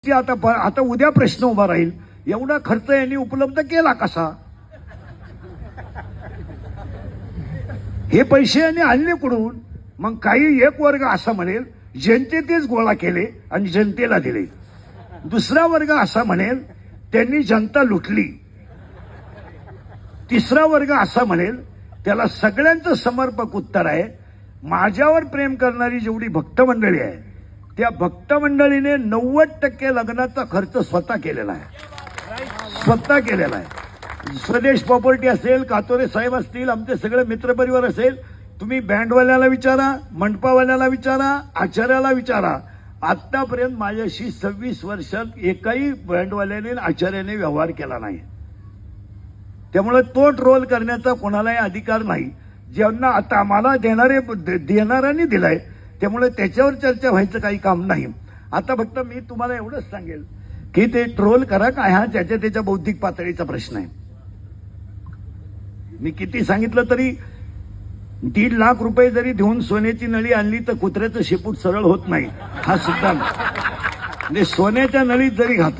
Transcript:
आता उद्या प्रश्न उभा राहील, एवढा खर्च यांनी उपलब्ध केला कसा? हे पैसे यांनी आणले कुठून? मग काही एक वर्ग असा म्हणेल जनतेनेच गोळा केले आणि जनतेला दिले, दुसरा वर्ग असा म्हणेल त्यांनी जनता लुटली, तिसरा वर्ग असा म्हणेल त्याला सगळ्यांचं समर्पक उत्तर आहे, माझ्यावर प्रेम करणारी जेवढी भक्त मंडळी आहे त्या भक्त मंडळीने 90% लग्नाचा खर्च स्वतः केलेला आहे. स्वदेश प्रॉपर्टी असेल, कातोरे साहेब असतील, आमचे सगळे मित्रपरिवार असेल, तुम्ही बँडवाल्याला विचारा, मंडपावाल्याला विचारा, आचार्याला विचारा, आतापर्यंत माझ्याशी 26 वर्षात एकाही बँडवाल्याने आचार्याने व्यवहार केला नाही. त्यामुळे तो ट्रोल करण्याचा कोणालाही अधिकार नाही. ज्यांना आता आम्हाला देणाऱ्यांनी दिलाय, त्यामुळे त्याच्यावर चर्चा व्हायचं काही काम नाही. आता फक्त मी तुम्हाला एवढंच सांगेल की ते ट्रोल करा का, हा ज्याच्या त्याच्या बौद्धिक पातळीचा प्रश्न आहे. मी किती सांगितलं तरी 1.5 लाख रुपये जरी देऊन सोन्याची नळी आणली तर कुत्र्याचं शेपूट सरळ होत नाही, हा सिद्धांत. म्हणजे सोन्याच्या नळीत जरी घातलं